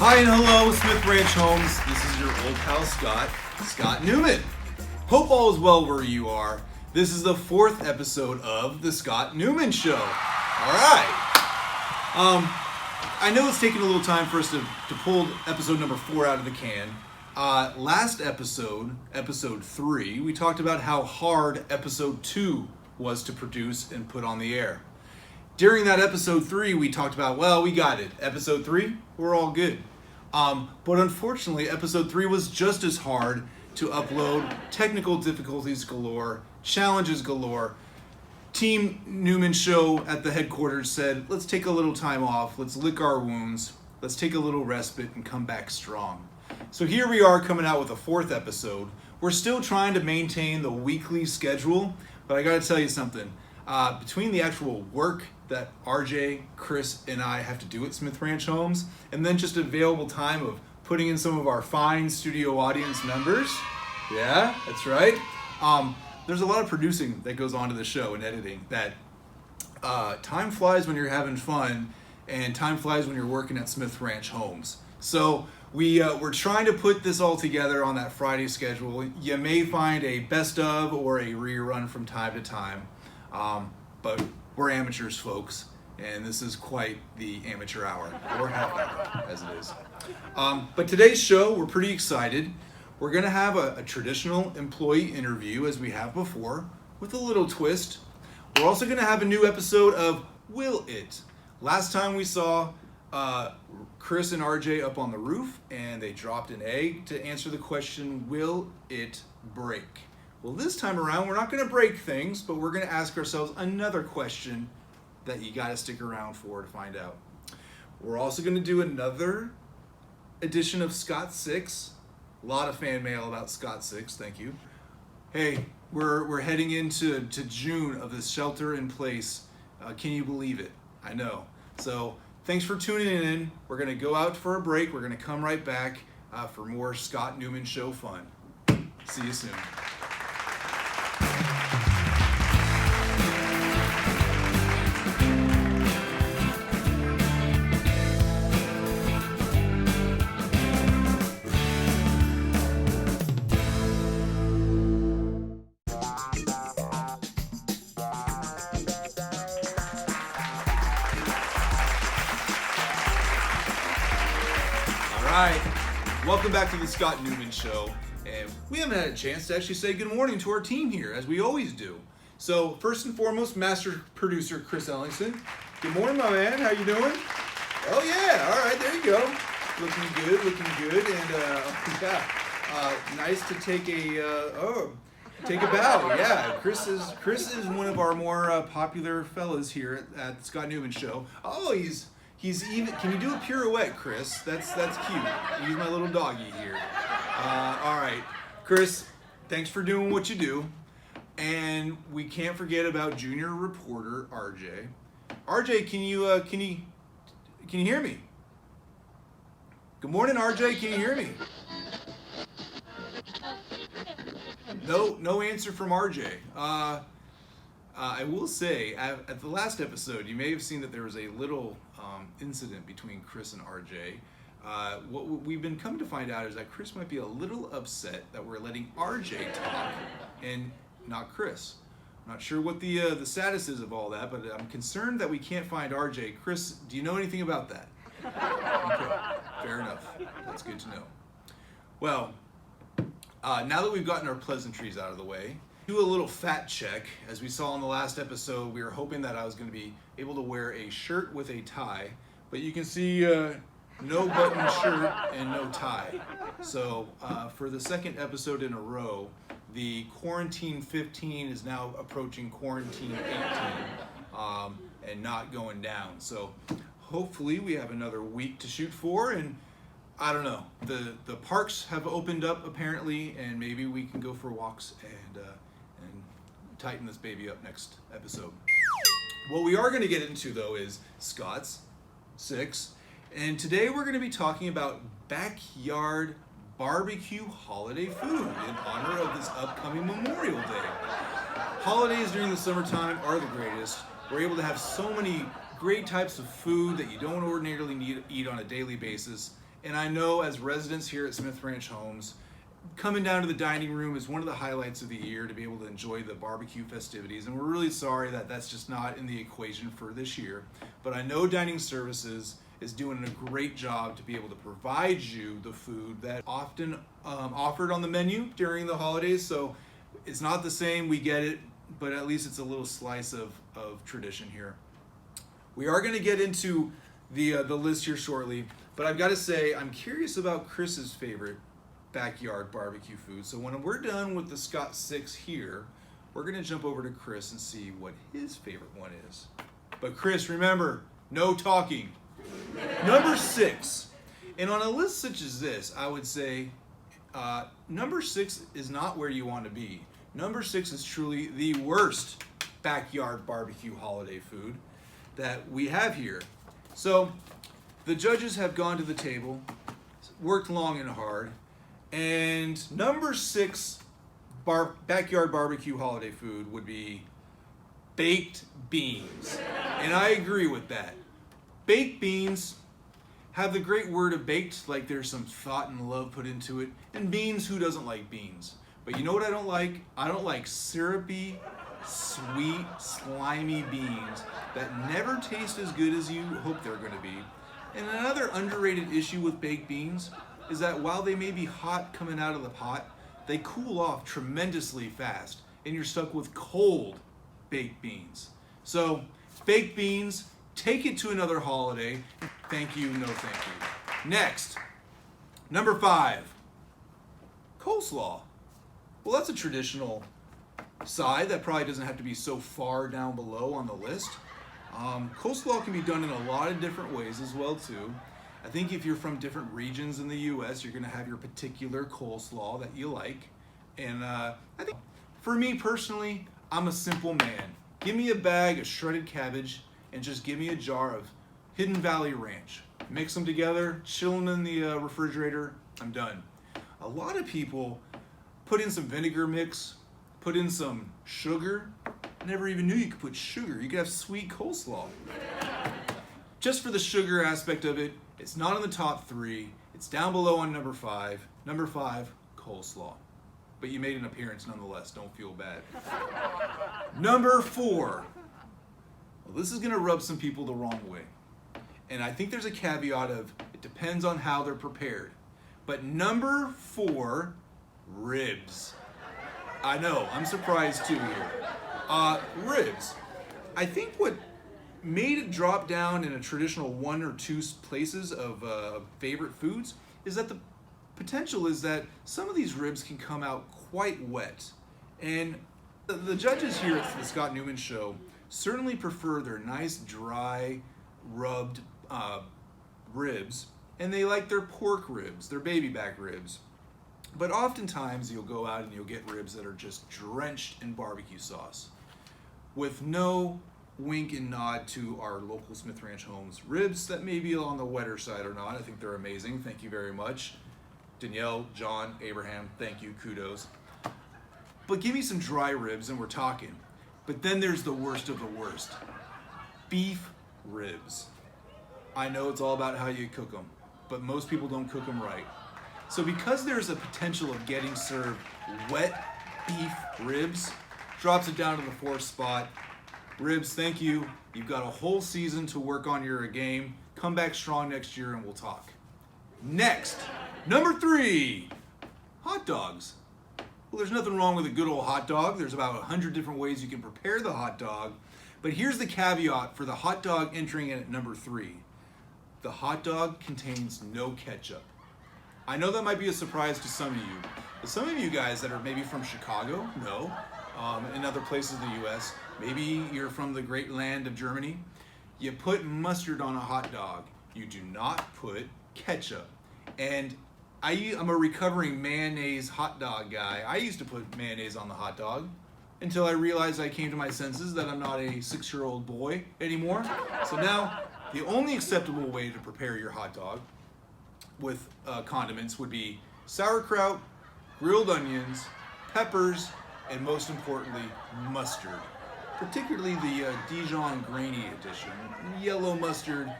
Hi and hello, Smith Ranch Homes. This is your old pal Scott Newman. Hope all is well where you are. This is the 4th episode of the Scott Newman Show. All right. I know it's taken a little time for us to pull episode number 4 out of the can. Last episode, episode 3, we talked about how hard episode 2 was to produce and put on the air. During that episode 3, we talked about, well, we got it. Episode 3, we're all good. But unfortunately, episode 3 was just as hard to upload. Technical difficulties galore, challenges galore. Team Newman Show at the headquarters said, let's take a little time off, let's lick our wounds, let's take a little respite and come back strong. So here we are coming out with a 4th episode. We're still trying to maintain the weekly schedule, but I gotta tell you something. Between the actual work that RJ, Chris, and I have to do at Smith Ranch Homes, and then just available time of putting in some of our fine studio audience members. Yeah, that's right. There's a lot of producing that goes on to the show and editing that time flies when you're having fun, and time flies when you're working at Smith Ranch Homes. So we're trying to put this all together on that Friday schedule. You may find a best of or a rerun from time to time, but we're amateurs, folks, and this is quite the amateur hour, or half hour, as it is. But today's show, we're pretty excited. We're gonna have a traditional employee interview, as we have before, with a little twist. We're also gonna have a new episode of Will It? Last time we saw Chris and RJ up on the roof, and they dropped an egg to answer the question, will it break? Well, this time around, we're not going to break things, but we're going to ask ourselves another question that you got to stick around for to find out. We're also going to do another edition of Scott 6. A lot of fan mail about Scott 6, thank you. Hey, we're heading into June of this shelter in place. Can you believe it? I know. So thanks for tuning in. We're going to go out for a break. We're going to come right back for more Scott Newman Show fun. See you soon. Welcome back to the Scott Newman Show, and we haven't had a chance to actually say good morning to our team here, as we always do. So first and foremost, master producer Chris Ellingson. Good morning, my man. How you doing? Oh yeah, all right, there you go. Looking good, and nice to take a bow. Yeah, Chris is one of our more popular fellas here at the Scott Newman Show. Oh, He's even. Can you do a pirouette, Chris? That's cute. He's my little doggy here. All right, Chris. Thanks for doing what you do, and we can't forget about junior reporter RJ. RJ, can you hear me? Good morning, RJ. Can you hear me? No answer from RJ. I will say, at the last episode, you may have seen that there was a little incident between Chris and RJ. What we've been coming to find out is that Chris might be a little upset that we're letting RJ talk and not Chris. I'm not sure what the status is of all that, but I'm concerned that we can't find RJ. Chris, do you know anything about that? Okay, fair enough. That's good to know. Well, now that we've gotten our pleasantries out of the way, do a little fat check. As we saw in the last episode, we were hoping that I was going to be able to wear a shirt with a tie, but you can see no button shirt and no tie. So for the 2nd episode in a row, the Quarantine 15 is now approaching Quarantine 18 and not going down. So hopefully we have another week to shoot for, and I don't know, the parks have opened up apparently, and maybe we can go for walks and tighten this baby up next episode. What we are going to get into though is Scott's 6, and today we're going to be talking about backyard barbecue holiday food in honor of this upcoming Memorial Day. Holidays during the summertime are the greatest. We're able to have so many great types of food that you don't ordinarily eat on a daily basis, And I know as residents here at Smith Ranch Homes, coming down to the dining room is one of the highlights of the year to be able to enjoy the barbecue festivities. And we're really sorry that that's just not in the equation for this year. But I know Dining Services is doing a great job to be able to provide you the food that often offered on the menu during the holidays. So it's not the same, we get it, but at least it's a little slice of tradition here. We are going to get into the list here shortly, but I've got to say I'm curious about Chris's favorite backyard barbecue food. So when we're done with the Scott 6 here, we're going to jump over to Chris and see what his favorite one is. But Chris, remember, no talking. Number 6. And on a list such as this, I would say number 6 is not where you want to be. Number 6 is truly the worst backyard barbecue holiday food that we have here. So the judges have gone to the table, worked long and hard, and number 6 backyard barbecue holiday food would be baked beans. And I agree with that. Baked beans have the great word of baked, like there's some thought and love put into it. And beans, who doesn't like beans? But you know what I don't like? I don't like syrupy, sweet, slimy beans that never taste as good as you hope they're going to be. And another underrated issue with baked beans is that while they may be hot coming out of the pot, they cool off tremendously fast, and you're stuck with cold baked beans. So, baked beans, take it to another holiday. Thank you, no thank you. Next, number 5, coleslaw. Well, that's a traditional side that probably doesn't have to be so far down below on the list. Coleslaw can be done in a lot of different ways as well too. I think if you're from different regions in the US, you're gonna have your particular coleslaw that you like. And I think for me personally, I'm a simple man. Give me a bag of shredded cabbage and just give me a jar of Hidden Valley Ranch. Mix them together, chill them in the refrigerator, I'm done. A lot of people put in some vinegar mix, put in some sugar. I never even knew you could put sugar. You could have sweet coleslaw. Just for the sugar aspect of it, it's not in the top 3. It's down below on number 5. Number 5, coleslaw. But you made an appearance nonetheless, don't feel bad. Number 4. Well, this is gonna rub some people the wrong way. And I think there's a caveat of, it depends on how they're prepared. But number 4, ribs. I know, I'm surprised too here. Ribs. I think what made it drop down in a traditional 1 or 2 places of favorite foods is that the potential is that some of these ribs can come out quite wet. And the judges here at the Scott Newman show certainly prefer their nice, dry, rubbed ribs, and they like their pork ribs, their baby back ribs. But oftentimes you'll go out and you'll get ribs that are just drenched in barbecue sauce with no wink and nod to our local Smith Ranch Homes ribs that may be on the wetter side or not. I think they're amazing. Thank you very much. Danielle, John, Abraham, thank you, kudos. But give me some dry ribs and we're talking. But then there's the worst of the worst. Beef ribs. I know it's all about how you cook them, but most people don't cook them right. So because there's a potential of getting served wet beef ribs, drops it down to the 4th spot. Ribs, thank you. You've got a whole season to work on your game. Come back strong next year and we'll talk. Next, number 3, hot dogs. Well, there's nothing wrong with a good old hot dog. There's about 100 different ways you can prepare the hot dog. But here's the caveat for the hot dog entering in at number 3. The hot dog contains no ketchup. I know that might be a surprise to some of you, but some of you guys that are maybe from Chicago, no, in other places in the US, maybe you're from the great land of Germany, you put mustard on a hot dog. You do not put ketchup. And I'm a recovering mayonnaise hot dog guy. I used to put mayonnaise on the hot dog until I realized I came to my senses that I'm not a 6-year-old boy anymore. So now, the only acceptable way to prepare your hot dog with condiments would be sauerkraut, grilled onions, peppers, and most importantly, mustard. Particularly the Dijon grainy edition. Yellow mustard,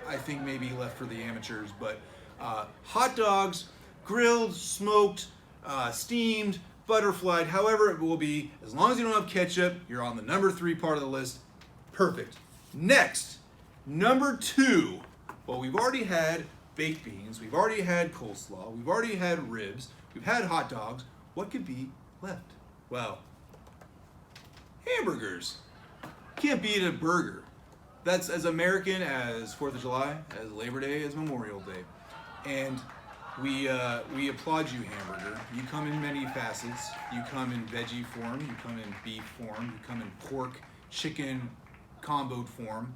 I think maybe left for the amateurs, but Hot dogs, grilled, smoked, steamed, butterflied, however it will be, as long as you don't have ketchup, you're on the number 3 part of the list. Perfect. Next, number 2. Well, we've already had baked beans, we've already had coleslaw, we've already had ribs, we've had hot dogs. What could be left? Well, hamburgers. Can't beat a burger. That's as American as 4th of July, as Labor Day, as Memorial Day. And we applaud you, hamburger. You come in many facets. You come in veggie form, you come in beef form, you come in pork, chicken, comboed form.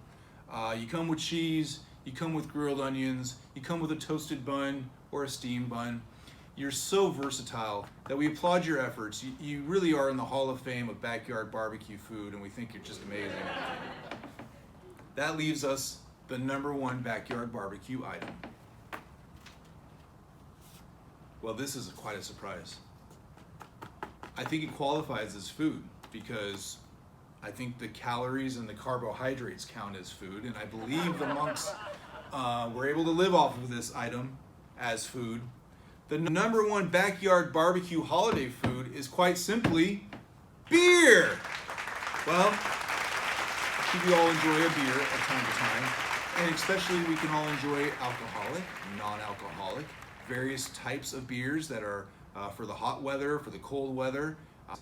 You come with cheese, you come with grilled onions, you come with a toasted bun or a steamed bun. You're so versatile that we applaud your efforts. You really are in the Hall of Fame of backyard barbecue food, and we think you're just amazing. That leaves us the number 1 backyard barbecue item. Well, this is quite a surprise. I think it qualifies as food because I think the calories and the carbohydrates count as food, and I believe the monks were able to live off of this item as food. The number 1 backyard barbecue holiday food is quite simply beer. Well, I think we all enjoy a beer at time to time, and especially we can all enjoy alcoholic, non-alcoholic, various types of beers that are for the hot weather, for the cold weather,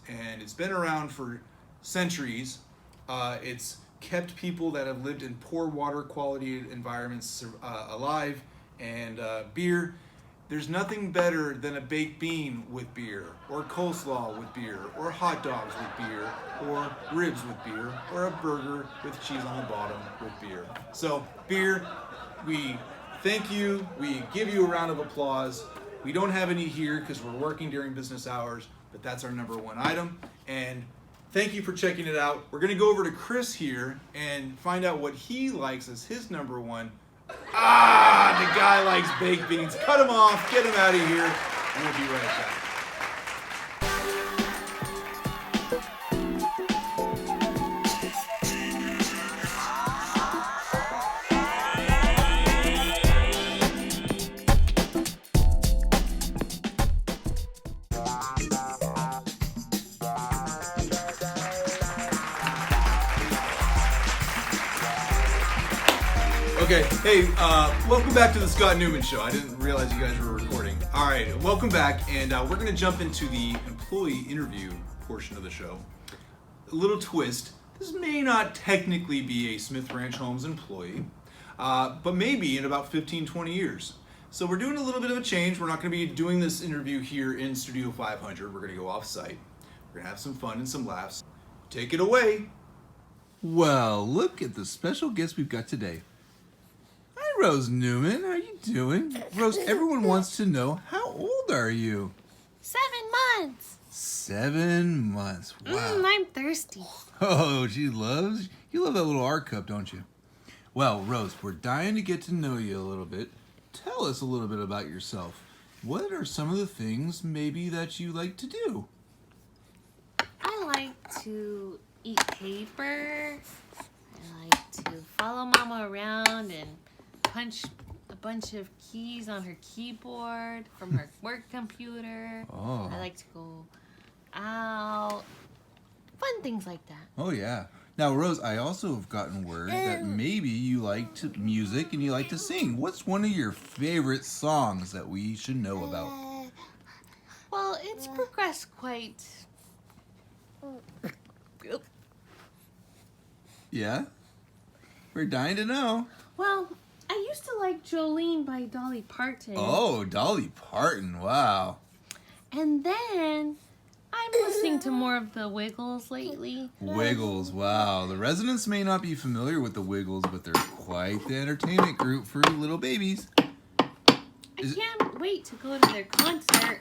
and it's been around for centuries. It's kept people that have lived in poor water quality environments alive, and beer, there's nothing better than a baked bean with beer, or coleslaw with beer, or hot dogs with beer, or ribs with beer, or a burger with cheese on the bottom with beer. So beer, we thank you, we give you a round of applause. We don't have any here because we're working during business hours, but that's our number 1 item. And thank you for checking it out. We're gonna go over to Chris here and find out what he likes as his number 1. The guy likes baked beans. Cut him off, get him out of here, and we'll be right back. Okay, hey, welcome back to the Scott Newman Show. I didn't realize you guys were recording. All right, welcome back, and we're going to jump into the employee interview portion of the show. A little twist, this may not technically be a Smith Ranch Homes employee, but maybe in about 15, 20 years. So we're doing a little bit of a change. We're not going to be doing this interview here in Studio 500. We're going to go off-site. We're going to have some fun and some laughs. Take it away. Well, look at the special guest we've got today. Hi, Rose Newman. How you doing? Rose, everyone wants to know, how old are you? 7 months. 7 months. Wow. I'm thirsty. Oh, you love that little art cup, don't you? Well, Rose, we're dying to get to know you a little bit. Tell us a little bit about yourself. What are some of the things maybe that you like to do? I like to eat paper. I like to follow Mama around and punch a bunch of keys on her keyboard from her work computer. Oh. I like to go out. Fun things like that. Oh, yeah. Now, Rose, I also have gotten word that maybe you like music and you like to sing. What's one of your favorite songs that we should know about? Well, it's progressed quite... Yeah? We're dying to know. Well, I used to like Jolene by Dolly Parton. Oh, Dolly Parton. Wow. And then I'm listening to more of the Wiggles lately. Wiggles. Wow. The residents may not be familiar with the Wiggles, but they're quite the entertainment group for little babies. I can't wait to go to their concert.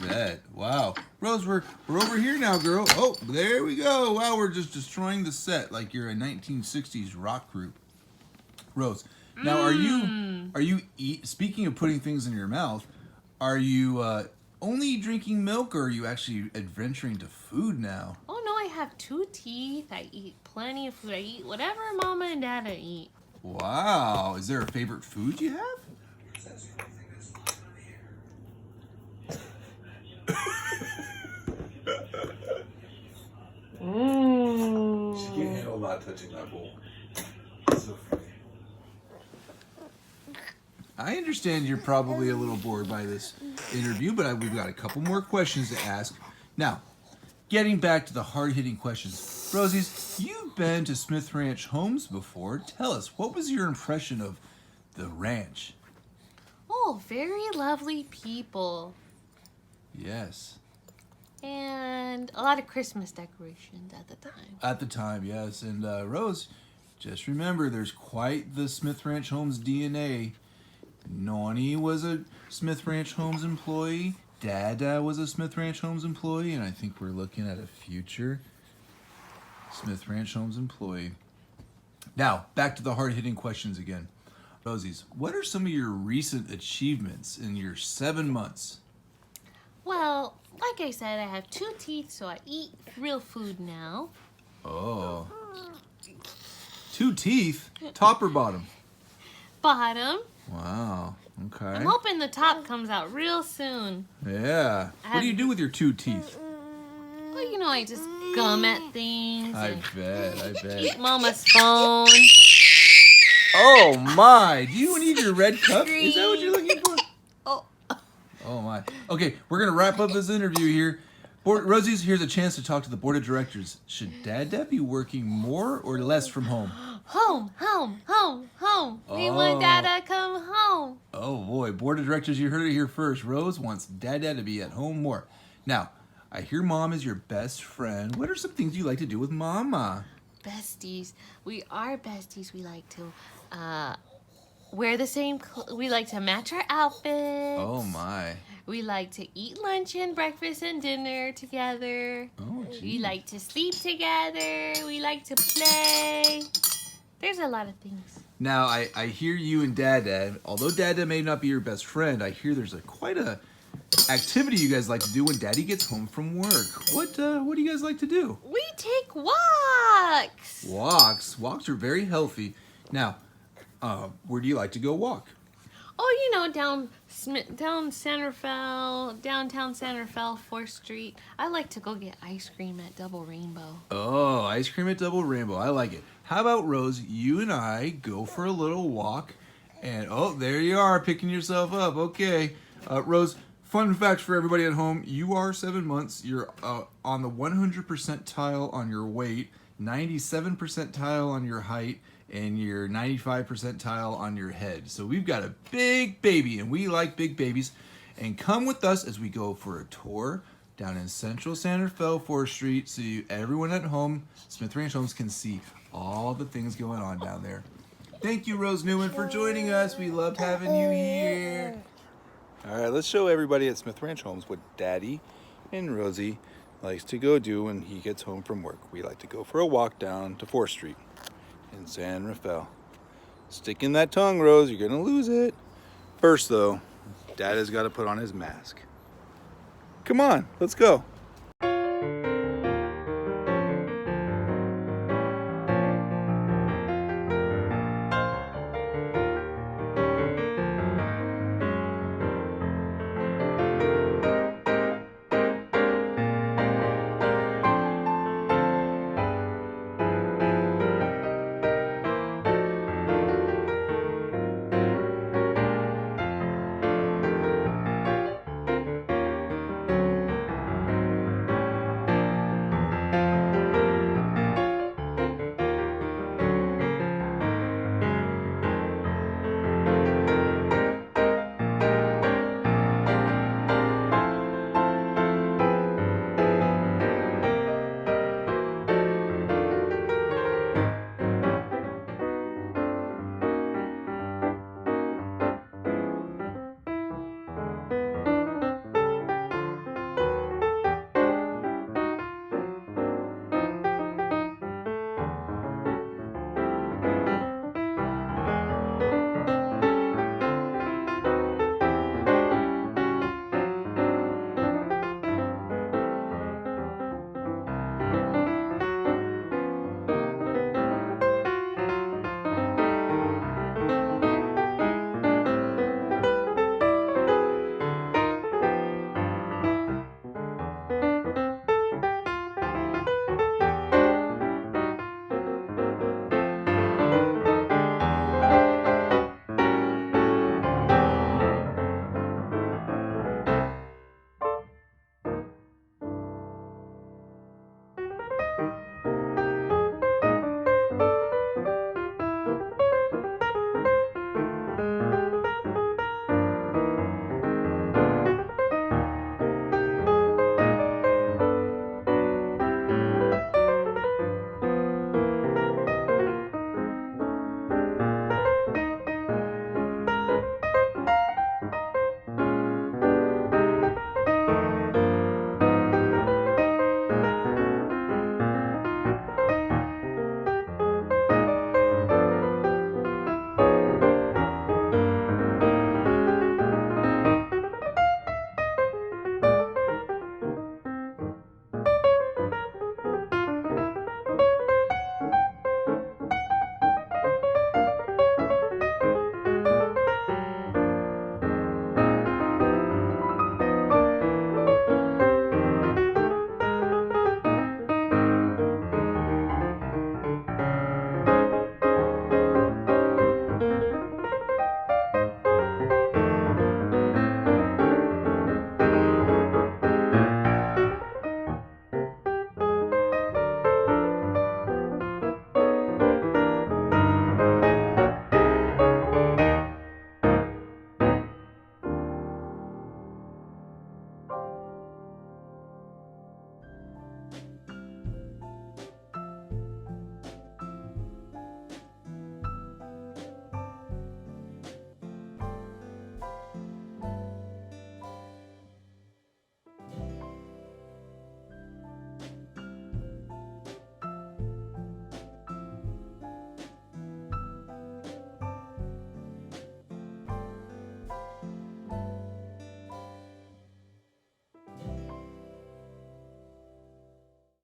Bet. Wow. Rose, we're over here now, girl. Oh, there we go. Wow, we're just destroying the set like you're a 1960s rock group. Rose, now are you speaking of putting things in your mouth, are you only drinking milk, or are you actually adventuring to food now? Oh no, I have 2 teeth. I eat plenty of food. I eat whatever Mama and Dada eat. Wow. Is there a favorite food you have? She can't handle not touching that bowl. It's so funny. I understand you're probably a little bored by this interview, but we've got a couple more questions to ask. Now, getting back to the hard-hitting questions. Rosie's, you've been to Smith Ranch Homes before. Tell us, what was your impression of the ranch? Oh, very lovely people. Yes. And a lot of Christmas decorations at the time. At the time, yes. And Rose, just remember, there's quite the Smith Ranch Homes DNA. Noni was a Smith Ranch Homes employee. Dada was a Smith Ranch Homes employee. And I think we're looking at a future Smith Ranch Homes employee. Now, back to the hard-hitting questions again. Rosie's, what are some of your recent achievements in your 7 months? Well, like I said, I have 2 teeth, so I eat real food now. Oh. 2 teeth? Top or bottom? Bottom. Wow. Okay. I'm hoping the top comes out real soon. Yeah. What do you do with your 2 teeth? Well, you know, I just gum at things. I and bet. eat Mama's phone. Oh my! Do you need your red cup? Is that what you're looking for? Oh. Oh my. Okay, we're gonna wrap up this interview here. Rosie's, here's a chance to talk to the board of directors. Should Dada be working more or less from home? Home. We want Dada to come home. Oh boy, board of directors, you heard it here first. Rose wants Dada to be at home more. Now, I hear Mom is your best friend. What are some things you like to do with Mama? Besties. We are besties. We like to wear the same we like to match our outfits. Oh my. We like to eat lunch and breakfast and dinner together. Oh, We geez. like to sleep together. We like to play. There's a lot of things. Now, I hear you and Dada. Although Dada may not be your best friend, I hear there's quite a activity you guys like to do when Daddy gets home from work. What do you guys like to do? We take walks. Walks are very healthy. Now, where do you like to go walk? Oh, you know, down San Rafael, downtown San Rafael, 4th Street. I like to go get ice cream at Double Rainbow. Oh, ice cream at Double Rainbow. I like it. How about, Rose, you and I go for a little walk? And, oh, there you are, picking yourself up. Okay. Rose, fun fact for everybody at home. You are 7 months. You're on the 100 percentile on your weight, 97 percentile on your height, and your 95 percentile on your head. So we've got a big baby, and we like big babies. And come with us as we go for a tour down in Central San Rafael, 4th Street, so everyone at home, Smith Ranch Homes, can see all the things going on down there. Thank you, Rose Newman, for joining us. We loved having you here. All right, let's show everybody at Smith Ranch Homes what Daddy and Rosie likes to go do when he gets home from work. We like to go for a walk down to 4th Street in San Rafael. Stick in that tongue, Rose. You're going to lose it. First, though, Dada's got to put on his mask. Come on, let's go.